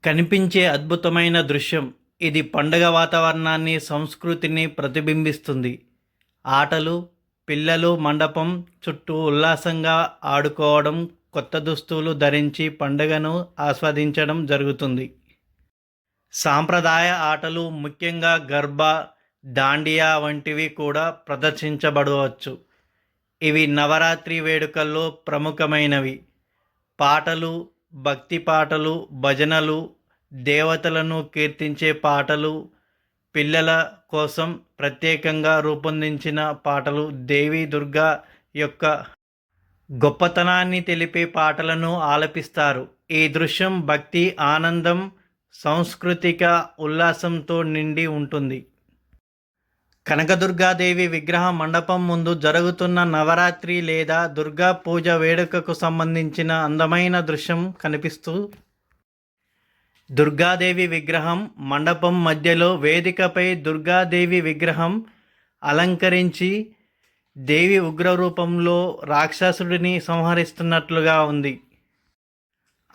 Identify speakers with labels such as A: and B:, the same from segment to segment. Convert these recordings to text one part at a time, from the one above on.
A: కనిపించే అద్భుతమైన దృశ్యం. ఇది పండుగ వాతావరణాన్ని, సంస్కృతిని ప్రతిబింబిస్తుంది. ఆటలు, పిల్లలు మండపం చుట్టూ ఉల్లాసంగా ఆడుకోవడం, కొత్త దుస్తులు ధరించి పండుగను ఆస్వాదించడం జరుగుతుంది. సాంప్రదాయ ఆటలు, ముఖ్యంగా గర్బా, దాండియా వంటివి కూడా ప్రదర్శించబడవచ్చు. ఇవి నవరాత్రి వేడుకల్లో ప్రముఖమైనవి. పాటలు, భక్తి పాటలు, భజనలు, దేవతలను కీర్తించే పాటలు, పిల్లల కోసం ప్రత్యేకంగా రూపొందించిన పాటలు, దేవి దుర్గా యొక్క గొప్పతనాన్ని తెలిపే పాటలను ఆలపిస్తారు. ఈ దృశ్యం భక్తి, ఆనందం, సాంస్కృతిక ఉల్లాసంతో నిండి ఉంటుంది. కనకదుర్గాదేవి విగ్రహ మండపం ముందు జరుగుతున్న నవరాత్రి లేదా దుర్గా పూజ వేడుకకు సంబంధించిన అందమైన దృశ్యం కనిపిస్తూ, దుర్గాదేవి విగ్రహం మండపం మధ్యలో వేదికపై దుర్గాదేవి విగ్రహం అలంకరించి దేవి ఉగ్రరూపంలో రాక్షసుడిని సంహరిస్తున్నట్లుగా ఉంది.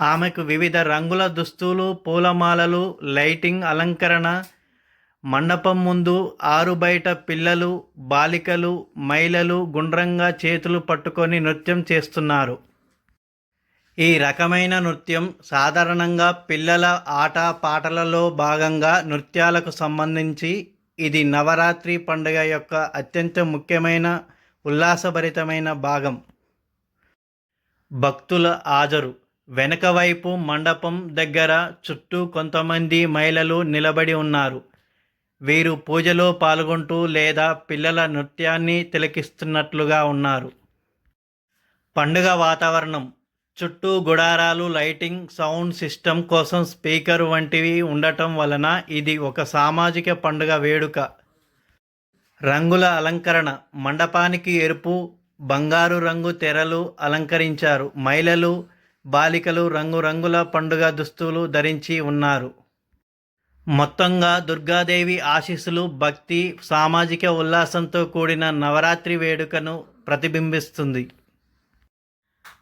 A: ఆమెకు వివిధ రంగుల దుస్తులు, పూలమాలలు, లైటింగ్ అలంకరణ. మండపం ముందు ఆరుబయట పిల్లలు, బాలికలు, మహిళలు గుండ్రంగా చేతులు పట్టుకొని నృత్యం చేస్తున్నారు. ఈ రకమైన నృత్యం సాధారణంగా పిల్లల ఆట పాటలలో భాగంగా నృత్యాలకు సంబంధించి ఇది నవరాత్రి పండుగ యొక్క అత్యంత ముఖ్యమైన ఉల్లాసభరితమైన భాగం. భక్తుల హాజరు. వెనక వైపు మండపం దగ్గర చుట్టూ కొంతమంది మహిళలు నిలబడి ఉన్నారు. వీరు పూజలో పాల్గొంటూ లేదా పిల్లల నృత్యాన్ని తిలకిస్తున్నట్లుగా ఉన్నారు. పండుగ వాతావరణం. చుట్టూ గుడారాలు, లైటింగ్, సౌండ్ సిస్టమ్ కోసం స్పీకర్ వంటివి ఉండటం వలన ఇది ఒక సామాజిక పండుగ వేడుక. రంగుల అలంకరణ. మండపానికి ఎరుపు, బంగారు రంగు తెరలు అలంకరించారు. మహిళలు, బాలికలు రంగురంగుల పండుగ దుస్తులు ధరించి ఉన్నారు. మొత్తంగా దుర్గాదేవి ఆశీస్సులు, భక్తి, సామాజిక ఉల్లాసంతో కూడిన నవరాత్రి వేడుకను ప్రతిబింబిస్తుంది.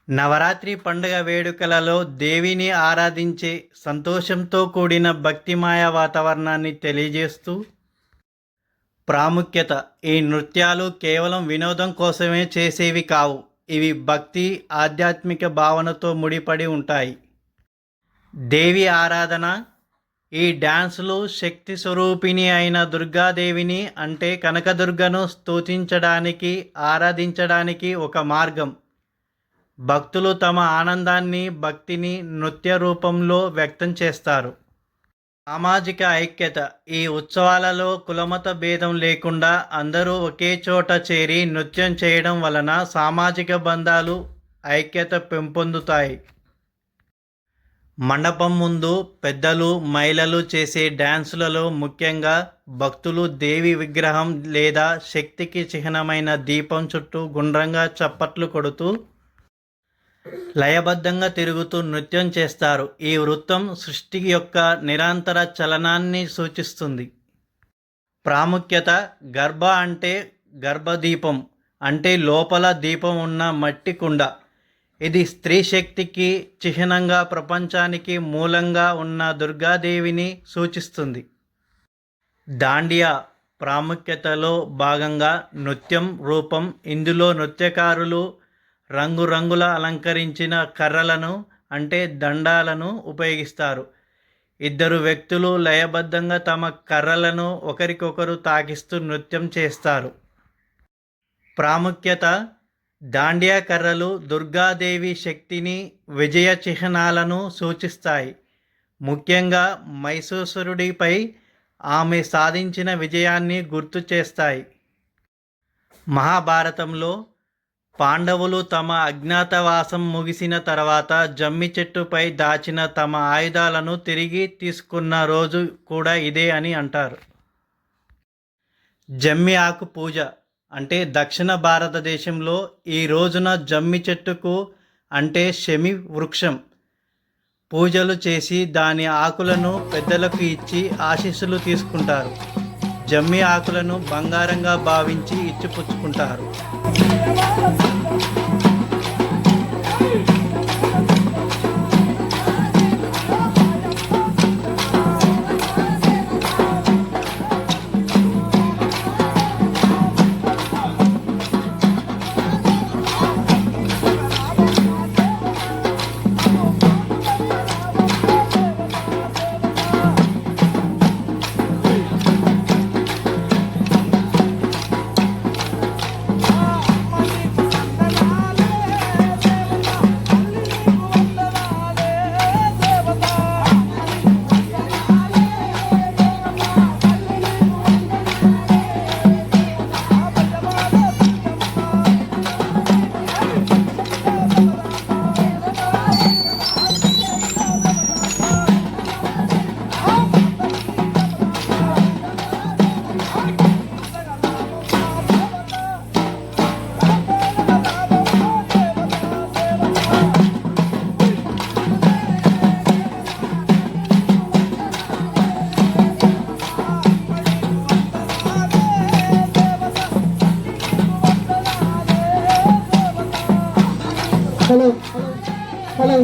A: నవరాత్రి పండుగ వేడుకలలో దేవిని ఆరాధించే సంతోషంతో కూడిన భక్తిమయ వాతావరణాన్ని తెలియజేస్తూ ప్రాముఖ్యత. ఈ నృత్యాలు కేవలం వినోదం కోసమే చేసేవి కావు. ఇవి భక్తి, ఆధ్యాత్మిక భావనతో ముడిపడి ఉంటాయి. దేవి ఆరాధన. ఈ డ్యాన్సులు శక్తి స్వరూపిణి అయిన దుర్గాదేవిని అంటే కనకదుర్గను స్తుతించడానికి, ఆరాధించడానికి ఒక మార్గం. భక్తులు తమ ఆనందాన్ని, భక్తిని నృత్య రూపంలో వ్యక్తం చేస్తారు. సామాజిక ఐక్యత. ఈ ఉత్సవాలలో కులమత భేదం లేకుండా అందరూ ఒకే చోట చేరి నృత్యం చేయడం వలన సామాజిక బంధాలు, ఐక్యత పెంపొందుతాయి. మండపం ముందు పెద్దలు, మహిళలు చేసే డ్యాన్సులలో ముఖ్యంగా భక్తులు దేవి విగ్రహం లేదా శక్తికి చిహ్నమైన దీపం చుట్టూ గుండ్రంగా చప్పట్లు కొడుతూ లయబద్ధంగా తిరుగుతూ నృత్యం చేస్తారు. ఈ వృత్తం సృష్టి యొక్క నిరంతర చలనాన్ని సూచిస్తుంది. ప్రాముఖ్యత. గర్భ అంటే గర్భదీపం అంటే లోపల దీపం ఉన్న మట్టి కుండ. ఇది స్త్రీ శక్తికి చిహ్నంగా, ప్రపంచానికి మూలంగా ఉన్న దుర్గాదేవిని సూచిస్తుంది. దాండియా ప్రాముఖ్యతలో భాగంగా నృత్యం రూపం. ఇందులో నృత్యకారులు రంగురంగుల అలంకరించిన కర్రలను అంటే దండాలను ఉపయోగిస్తారు. ఇద్దరు వ్యక్తులు లయబద్ధంగా తమ కర్రలను ఒకరికొకరు తాకిస్తూ నృత్యం చేస్తారు. ప్రాముఖ్యత. దాండియా కర్రలు దుర్గాదేవి శక్తిని, విజయ చిహ్నాలను సూచిస్తాయి. ముఖ్యంగా మహిషాసురుడిపై ఆమె సాధించిన విజయాన్ని గుర్తు చేస్తాయి. మహాభారతంలో పాండవులు తమ అజ్ఞాతవాసం ముగిసిన తర్వాత జమ్మి చెట్టుపై దాచిన తమ ఆయుధాలను తిరిగి తీసుకున్న రోజు కూడా ఇదే అని అంటారు. జమ్మి ఆకు పూజ అంటే దక్షిణ భారతదేశంలో ఈ రోజున జమ్మి చెట్టుకు అంటే శమి వృక్షం పూజలు చేసి దాని ఆకులను పెద్దలకు ఇచ్చి ఆశీస్సులు తీసుకుంటారు. జమ్మి ఆకులను బంగారంగా భావించి ఇచ్చిపుచ్చుకుంటారు.
B: Hello hello